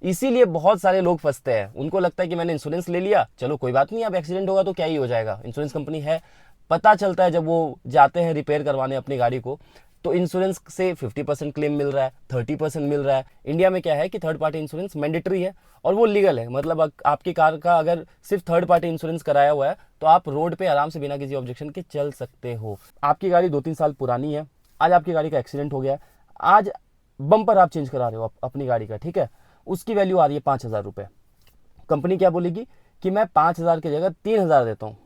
इसीलिए बहुत सारे लोग फंसते हैं। उनको लगता है कि मैंने इंश्योरेंस ले लिया, चलो कोई बात नहीं, अब एक्सीडेंट होगा तो क्या ही हो जाएगा, इंश्योरेंस कंपनी है। पता चलता है जब वो जाते हैं रिपेयर करवाने अपनी गाड़ी को, तो इंश्योरेंस से 50% क्लेम मिल रहा है, 30% मिल रहा है। इंडिया में क्या है कि थर्ड पार्टी इंश्योरेंस मैंडेटरी है और वो लीगल है। मतलब आपकी कार का अगर सिर्फ थर्ड पार्टी इंश्योरेंस कराया हुआ है तो आप रोड पे आराम से बिना किसी ऑब्जेक्शन के चल सकते हो। आपकी गाड़ी 2-3 साल पुरानी है, आज आपकी गाड़ी का एक्सीडेंट हो गया, आज बम्पर आप चेंज करा रहे हो अपनी गाड़ी का, ठीक है, उसकी वैल्यू आ रही है 5,000 रुपये। कंपनी क्या बोलेगी कि मैं 5,000 की जगह 3,000 देता हूँ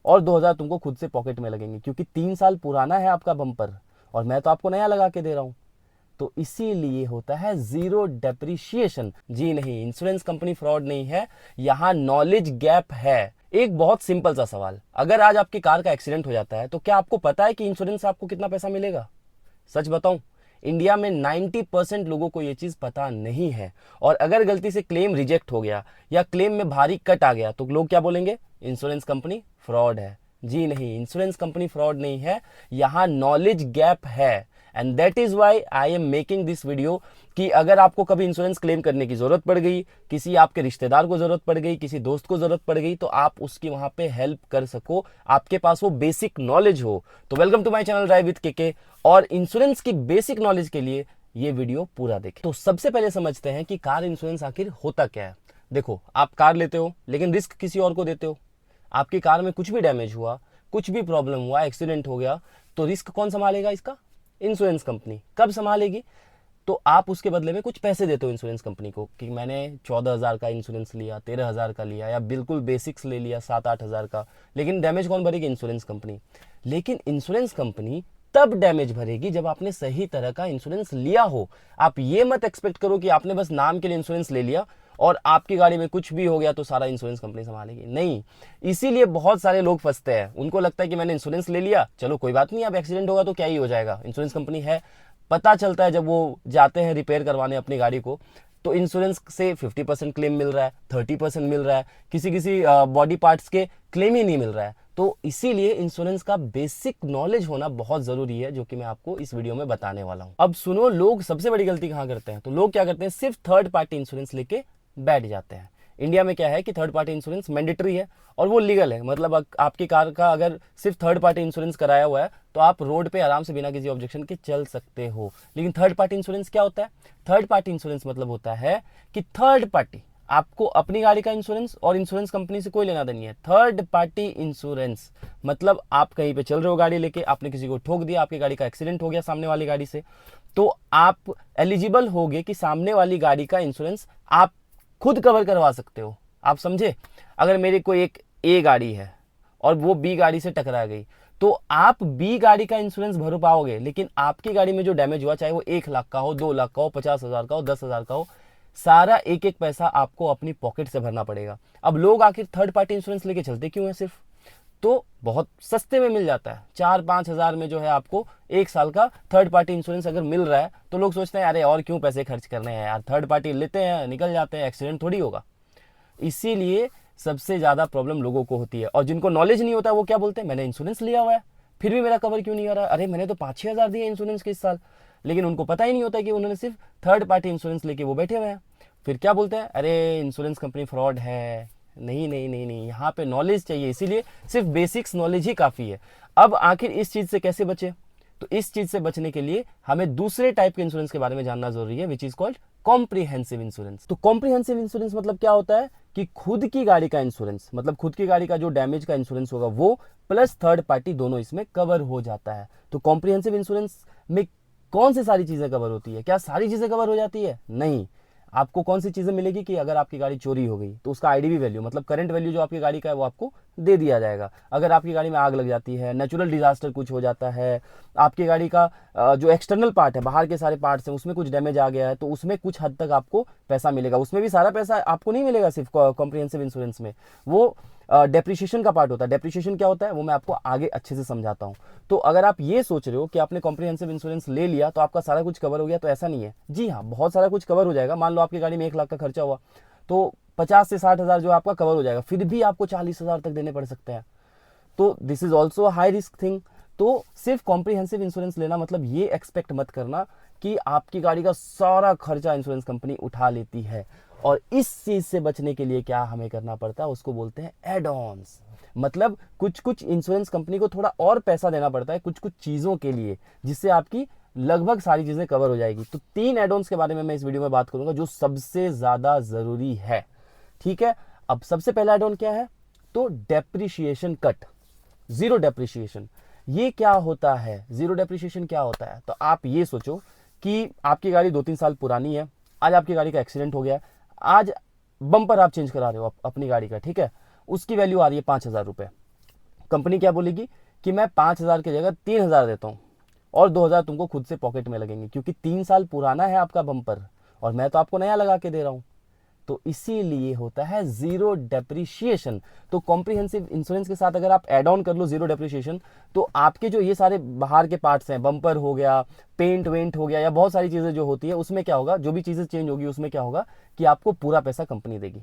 और 2,000 तुमको खुद से पॉकेट में लगेंगे, क्योंकि 3 साल पुराना है आपका बम्पर और मैं तो आपको नया लगा के दे रहा हूँ। तो इसीलिए होता है जीरो डेप्रिशिएशन। जी नहीं, इंश्योरेंस कंपनी फ्रॉड नहीं है, यहाँ नॉलेज गैप है। एक बहुत सिंपल सा सवाल, अगर आज आपकी कार का एक्सीडेंट हो जाता है तो क्या आपको पता है कि इंश्योरेंस आपको कितना पैसा मिलेगा? सच बताऊं, इंडिया में 90% लोगों को यह चीज पता नहीं है। और अगर गलती से क्लेम रिजेक्ट हो गया या क्लेम में भारी कट आ गया तो लोग क्या बोलेंगे? इंश्योरेंस कंपनी फ्रॉड है। जी नहीं, इंश्योरेंस कंपनी फ्रॉड नहीं है, यहाँ नॉलेज गैप है। And that is why I am making this video कि अगर आपको कभी इंश्योरेंस क्लेम करने की जरूरत पड़ गई, किसी आपके रिश्तेदार को जरूरत पड़ गई, किसी दोस्त को जरूरत पड़ गई, तो आप उसकी वहां पे हेल्प कर सको, आपके पास वो बेसिक नॉलेज हो। तो welcome to my channel drive with KK. और इंश्योरेंस की बेसिक नॉलेज के लिए ये वीडियो पूरा देखें। तो सबसे पहले समझते हैं कि कार इंश्योरेंस आखिर होता क्या है। देखो, आप कार लेते हो लेकिन रिस्क किसी और को देते हो। आपकी कार में कुछ भी डैमेज हुआ, कुछ भी प्रॉब्लम हुआ, एक्सीडेंट हो गया, तो रिस्क कौन संभालेगा इसका? Insurance company. कब संभालेगी? तो आप उसके बदले में कुछ पैसे देते हो इंश्योरेंस कंपनी को कि मैंने 14,000 का इंश्योरेंस लिया, 13,000 का लिया, या बिल्कुल बेसिक्स ले लिया 7-8 हज़ार का। लेकिन डैमेज कौन भरेगी? Insurance company. लेकिन इंश्योरेंस कंपनी तब डैमेज भरेगी जब आपने सही तरह का इंश्योरेंस लिया हो। आप ये मत एक्सपेक्ट करो कि आपने बस नाम के लिए इंश्योरेंस ले लिया और आपकी गाड़ी में कुछ भी हो गया तो सारा इंश्योरेंस कंपनी संभालेगी। नहीं, इसीलिए बहुत सारे लोग फंसते हैं। उनको लगता है कि मैंने इंश्योरेंस ले लिया, चलो कोई बात नहीं, अब एक्सीडेंट होगा तो क्या ही हो जाएगा, इंश्योरेंस कंपनी है। पता चलता है जब वो जाते हैं रिपेयर करवाने अपनी गाड़ी को, तो इंश्योरेंस से 50% क्लेम मिल रहा है, 30% मिल रहा है, किसी किसी बॉडी पार्ट्स के क्लेम ही नहीं मिल रहा है। तो इसीलिए इंश्योरेंस का बेसिक नॉलेज होना बहुत जरूरी है, जो कि मैं आपको इस वीडियो में बताने वाला हूं। अब सुनो, लोग सबसे बड़ी गलती कहां करते हैं? तो लोग क्या करते हैं, सिर्फ थर्ड पार्टी इंश्योरेंस लेके बैठ जाते हैं। इंडिया में क्या है कि थर्ड पार्टी इंश्योरेंस मैंडेटरी है और वो लीगल है। मतलब आपकी कार का अगर सिर्फ थर्ड पार्टी इंश्योरेंस कराया हुआ है तो आप रोड पे आराम से बिना किसी ऑब्जेक्शन के चल सकते हो। लेकिन थर्ड पार्टी इंश्योरेंस क्या होता है? थर्ड पार्टी इंश्योरेंस मतलब होता है कि थर्ड पार्टी, आपको अपनी गाड़ी का इंश्योरेंस और इंश्योरेंस कंपनी से कोई लेना देना नहीं है। थर्ड पार्टी इंश्योरेंस मतलब आप कहीं पे चल रहे हो गाड़ी लेके, आपने किसी को ठोक दिया, आपकी गाड़ी का एक्सीडेंट हो गया सामने वाली गाड़ी से, तो आप एलिजिबल होगे कि सामने वाली गाड़ी का इंश्योरेंस आप खुद कवर करवा सकते हो। आप समझे? अगर मेरी कोई एक ए गाड़ी है और वो बी गाड़ी से टकरा गई, तो आप बी गाड़ी का इंश्योरेंस भर पाओगे, लेकिन आपकी गाड़ी में जो डैमेज हुआ, चाहे वो 1 लाख का हो, 2 लाख का हो, 50,000 का हो, 10,000 का हो, सारा एक एक पैसा आपको अपनी पॉकेट से भरना पड़ेगा। अब लोग आखिर थर्ड पार्टी इंश्योरेंस लेके चलते क्यों है? सिर्फ तो बहुत सस्ते में मिल जाता है, 4-5 हज़ार में जो है आपको 1 साल का थर्ड पार्टी इंश्योरेंस अगर मिल रहा है, तो लोग सोचते हैं अरे और क्यों पैसे खर्च करने हैं यार, थर्ड पार्टी लेते हैं, निकल जाते हैं, एक्सीडेंट थोड़ी होगा। इसीलिए सबसे ज्यादा प्रॉब्लम लोगों को होती है। और जिनको नॉलेज नहीं होता वो क्या बोलते हैं, मैंने इंश्योरेंस लिया हुआ है फिर भी मेरा कवर क्यों नहीं हो रहा? अरे मैंने तो 5-6 हज़ार दिए इंश्योरेंस के इस साल। लेकिन उनको पता ही नहीं होता कि उन्होंने सिर्फ थर्ड पार्टी इंश्योरेंस लेके वो बैठे हुए हैं। फिर क्या बोलते हैं, अरे इंश्योरेंस कंपनी फ्रॉड है। नहीं नहीं नहीं नहीं, यहाँ पे नॉलेज चाहिए, इसीलिए सिर्फ बेसिक्स नॉलेज ही काफ़ी है। अब आखिर इस चीज़ से कैसे बचे? तो इस चीज़ से बचने के लिए हमें दूसरे टाइप के इंश्योरेंस के बारे में जानना जरूरी है, which is called comprehensive insurance. तो कॉम्प्रिहेंसिव इंश्योरेंस मतलब क्या होता है कि खुद की गाड़ी का इंश्योरेंस, मतलब खुद की गाड़ी का जो डैमेज का इंश्योरेंस होगा वो प्लस थर्ड पार्टी दोनों इसमें कवर हो जाता है। तो कॉम्प्रिहेंसिव इंश्योरेंस में कौन सी सारी चीजें कवर होती है? क्या सारी चीजें कवर हो जाती है? नहीं। आपको कौन सी चीजें मिलेगी कि अगर आपकी गाड़ी चोरी हो गई तो उसका आईडीवी वैल्यू, मतलब करंट वैल्यू जो आपकी गाड़ी का है, वो आपको दे दिया जाएगा। अगर आपकी गाड़ी में आग लग जाती है, नेचुरल डिजास्टर कुछ हो जाता है, आपकी गाड़ी का जो एक्सटर्नल पार्ट है, बाहर के सारे पार्ट्स हैं, उसमें कुछ डैमेज आ गया है, तो उसमें कुछ हद तक आपको पैसा मिलेगा। उसमें भी सारा पैसा आपको नहीं मिलेगा सिर्फ कॉम्प्रिहेंसिव इंश्योरेंस में, वो डेप्रिशिएशन का पार्ट होता है। डेप्रिशिएशन क्या होता है वो मैं आपको आगे अच्छे से समझाता हूँ। तो अगर आप ये सोच रहे हो कि आपने कॉम्प्रिहेंसिव इंश्योरेंस ले लिया तो आपका सारा कुछ कवर हो गया, तो ऐसा नहीं है। जी हाँ, बहुत सारा कुछ कवर हो जाएगा। मान लो आपकी गाड़ी में 1 लाख का खर्चा हुआ तो 50 से 60 हज़ार जो आपका कवर हो जाएगा, फिर भी आपको 40 हज़ार तक देने पड़ सकते हैं। तो this is also high risk thing. तो सिर्फ कॉम्प्रिहेंसिव इंश्योरेंस लेना मतलब ये एक्सपेक्ट मत करना कि आपकी गाड़ी का सारा खर्चा इंश्योरेंस कंपनी उठा लेती है। और इस चीज से बचने के लिए क्या हमें करना पड़ता है, उसको बोलते हैं एड ऑन्स। मतलब कुछ कुछ इंश्योरेंस कंपनी को थोड़ा और पैसा देना पड़ता है कुछ कुछ चीजों के लिए, जिससे आपकी लगभग सारी चीजें कवर हो जाएगी। तो 3 एड ऑन्स के बारे में मैं इस वीडियो में बात करूंगा जो सबसे ज्यादा जरूरी है। ठीक है, अब सबसे पहला एड ऑन क्या है, तो डेप्रिशिएशन कट, जीरो डेप्रिशिएशन। ये क्या होता है, जीरो डेप्रिशिएशन क्या होता है? तो आप ये सोचो कि आपकी गाड़ी 2-3 साल पुरानी है, आज आपकी गाड़ी का एक्सीडेंट हो गया, आज बम्पर आप चेंज करा रहे हो अपनी गाड़ी का, ठीक है, उसकी वैल्यू आ रही है 5,000 रुपये। कंपनी क्या बोलेगी कि मैं 5,000 की जगह 3,000 देता हूँ और 2,000 तुमको खुद से पॉकेट में लगेंगे, क्योंकि 3 साल पुराना है आपका बम्पर और मैं तो आपको नया लगा के दे रहा हूँ। तो इसीलिए होता है जीरो डेप्रिशिएशन। तो कॉम्प्रिहेंसिव इंश्योरेंस के साथ अगर आप एड ऑन कर लो जीरो डेप्रिशिएशन, तो आपके जो ये सारे बाहर के पार्ट्स हैं, बम्पर हो गया, पेंट वेंट हो गया, या बहुत सारी चीजें जो होती है, उसमें क्या होगा, जो भी चीजें चेंज होगी उसमें क्या होगा कि आपको पूरा पैसा कंपनी देगी।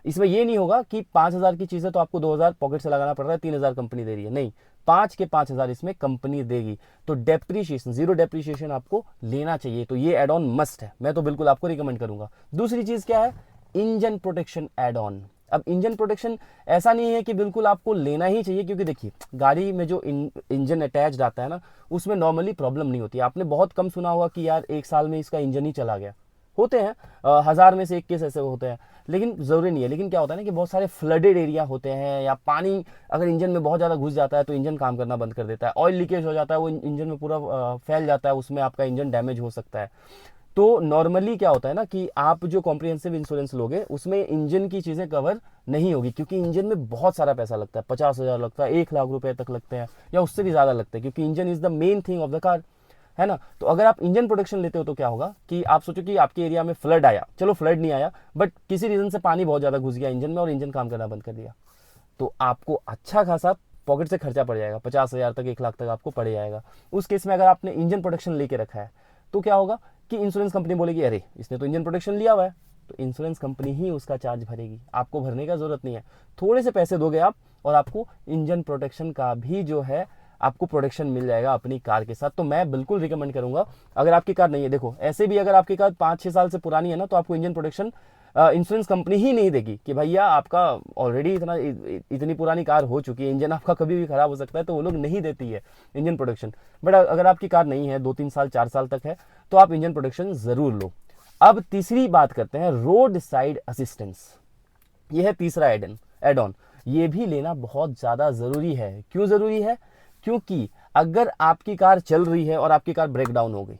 इसमें ये नहीं होगा कि 5,000 की चीज है तो आपको 2,000 पॉकेट से लगाना पड़ रहा है, 3,000 कंपनी दे रही है, नहीं, 5 के 5,000 इसमें कंपनी देगी। तो डेप्रिशिएशन, जीरो डेप्रिशिएशन आपको लेना चाहिए। तो ये एड ऑन मस्ट है, मैं तो बिल्कुल आपको रिकमेंड करूंगा। दूसरी चीज क्या है, इंजन प्रोटेक्शन एड ऑन। अब इंजन प्रोटेक्शन ऐसा नहीं है कि बिल्कुल आपको लेना ही चाहिए, क्योंकि देखिए गाड़ी में जो इंजन अटैच्ड आता है ना, उसमें नॉर्मली प्रॉब्लम नहीं होती है। आपने बहुत कम सुना होगा कि यार 1 साल में इसका इंजन ही चला गया, होते हैं 1000 में से 1 केस ऐसे होते हैं, लेकिन जरूरी नहीं है। लेकिन क्या होता है ना कि बहुत सारे फ्लडेड एरिया होते हैं, या पानी अगर इंजन में बहुत ज़्यादा घुस जाता है तो इंजन काम करना बंद कर देता है, ऑयल लीकेज हो जाता है, वो इंजन में पूरा फैल जाता है, उसमें आपका इंजन डैमेज हो सकता है। तो नॉर्मली क्या होता है ना कि आप जो कॉम्प्रिहेंसिव इंश्योरेंस लोगे उसमें इंजन की चीज़ें कवर नहीं होगी, क्योंकि इंजन में बहुत सारा पैसा लगता है, 50,000 लगता है, 1,00,000 रुपए तक लगते हैं, या उससे भी ज़्यादा लगते हैं, क्योंकि engine is the main thing of the car, है ना। तो अगर आप इंजन प्रोटेक्शन लेते हो तो क्या होगा कि आप सोचो कि आपके एरिया में फ्लड आया, चलो फ्लड नहीं आया, बट किसी रीजन से पानी बहुत ज़्यादा घुस गया इंजन में और इंजन काम करना बंद कर दिया, तो आपको अच्छा खासा पॉकेट से खर्चा पड़ जाएगा, 50,000 तक, 1,00,000 तक आपको पड़ जाएगा। उस केस में अगर आपने इंजन प्रोटेक्शन लेके रखा है तो क्या होगा कि इंश्योरेंस कंपनी बोलेगी अरे इसने तो इंजन प्रोटेक्शन लिया हुआ है, तो इंश्योरेंस कंपनी ही उसका चार्ज भरेगी, आपको भरने का जरूरत नहीं है। थोड़े से पैसे दोगे आप और आपको इंजन प्रोटेक्शन का भी जो है आपको प्रोटेक्शन मिल जाएगा अपनी कार के साथ। तो मैं बिल्कुल रिकमेंड करूंगा, अगर आपकी कार नहीं है, देखो ऐसे भी अगर आपकी कार 5-6 साल से पुरानी है ना, तो आपको इंजन प्रोटेक्शन इंश्योरेंस कंपनी ही नहीं देगी कि भैया आपका ऑलरेडी इतनी पुरानी कार हो चुकी है, इंजन आपका कभी भी खराब हो सकता है, तो वो लोग नहीं देती है इंजन प्रोटेक्शन। बट अगर आपकी कार नहीं है, 2-3 साल 4 साल तक है, तो आप इंजन प्रोटेक्शन जरूर लो। अब तीसरी बात करते हैं, रोड साइड असिस्टेंस। यह है तीसरा एड ऑन। ये भी लेना बहुत ज़्यादा ज़रूरी है। क्यों ज़रूरी है? क्योंकि अगर आपकी कार चल रही है और आपकी कार ब्रेक डाउन हो गई,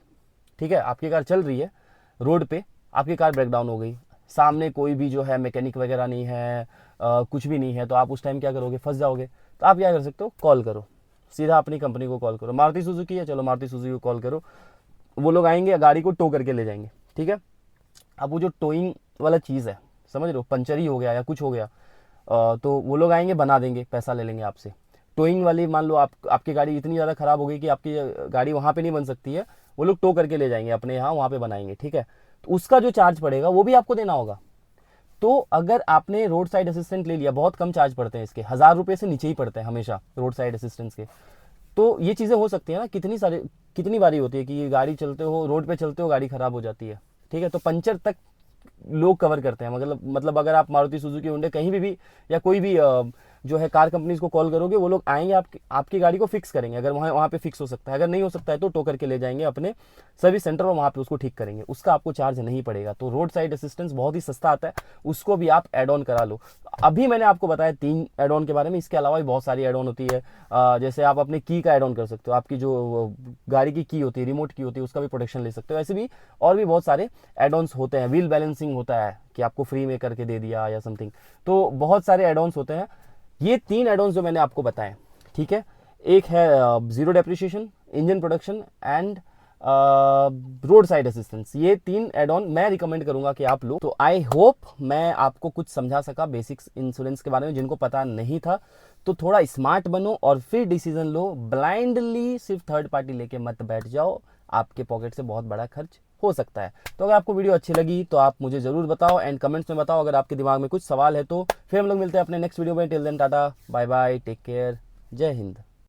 ठीक है, आपकी कार चल रही है रोड पे, आपकी कार ब्रेक डाउन हो गई, सामने कोई भी जो है मैकेनिक वगैरह नहीं है, कुछ भी नहीं है, तो आप उस टाइम क्या करोगे, फंस जाओगे। तो आप क्या कर सकते हो, कॉल करो, सीधा अपनी कंपनी को कॉल करो। मारुति सुजुकी है, चलो मारुति सुजुकी को कॉल करो, वो लोग आएंगे, गाड़ी को टो करके ले जाएंगे, ठीक है। अब वो जो टोइंग वाला चीज़ है, समझ रहे हो, पंचर ही हो गया या कुछ हो गया, तो वो लोग आएंगे, बना देंगे, पैसा ले लेंगे आपसे। टोइंग वाली, मान लो आपकी गाड़ी इतनी ज़्यादा ख़राब हो गई कि आपकी गाड़ी वहाँ पे नहीं बन सकती है, वो लोग टो करके ले जाएंगे अपने यहाँ, वहाँ पे बनाएंगे, ठीक है। तो उसका जो चार्ज पड़ेगा वो भी आपको देना होगा। तो अगर आपने रोड साइड असिस्टेंट ले लिया, बहुत कम चार्ज पड़ते हैं इसके, 1,000 रुपये से नीचे ही पड़ते हैं हमेशा रोड साइड असिस्टेंस के। तो ये चीज़ें हो सकती है ना, कितनी बारी होती है कि गाड़ी चलते हो, रोड पे चलते हो, गाड़ी ख़राब हो जाती है, ठीक है। तो पंचर तक लोग कवर करते हैं, मतलब अगर आप मारुति सुजुकी हुंडई कहीं भी या कोई भी जो है कार कंपनीज को कॉल करोगे, वो लोग आएंगे, आपकी गाड़ी को फिक्स करेंगे, अगर वहाँ पे फिक्स हो सकता है, अगर नहीं हो सकता है तो टो करके ले जाएंगे अपने सर्विस सेंटर और वहाँ पे उसको ठीक करेंगे, उसका आपको चार्ज नहीं पड़ेगा। तो रोड साइड असिस्टेंस बहुत ही सस्ता आता है, उसको भी आप एड ऑन करा लो। अभी मैंने आपको बताया 3 एड ऑन के बारे में, इसके अलावा भी बहुत सारी एड ऑन होती है। जैसे आप अपने की का एड ऑन कर सकते हो, आपकी जो गाड़ी की की होती है, रिमोट की होती है, उसका भी प्रोटेक्शन ले सकते हो। ऐसे भी और भी बहुत सारे एड ऑन्स होते हैं। व्हील बैलेंसिंग होता है कि आपको फ्री में करके दे दिया या समथिंग, तो बहुत सारे एड ऑन्स होते हैं। ये 3 एड ऑन्स जो मैंने आपको बताए, ठीक है, एक है zero depreciation, engine production and road side assistance, ये 3 एड ऑन मैं रिकमेंड करूंगा कि आप लो। तो आई होप मैं आपको कुछ समझा सका बेसिक्स इंश्योरेंस के बारे में, जिनको पता नहीं था। तो थोड़ा स्मार्ट बनो और फिर डिसीजन लो, ब्लाइंडली सिर्फ थर्ड पार्टी लेके मत बैठ जाओ, आपके पॉकेट से बहुत बड़ा खर्च हो सकता है। तो अगर आपको वीडियो अच्छी लगी तो आप मुझे जरूर बताओ एंड कमेंट्स में बताओ। अगर आपके दिमाग में कुछ सवाल है तो फिर हम लोग मिलते हैं अपने नेक्स्ट वीडियो में। Till then tata bye bye, take care, जय हिंद।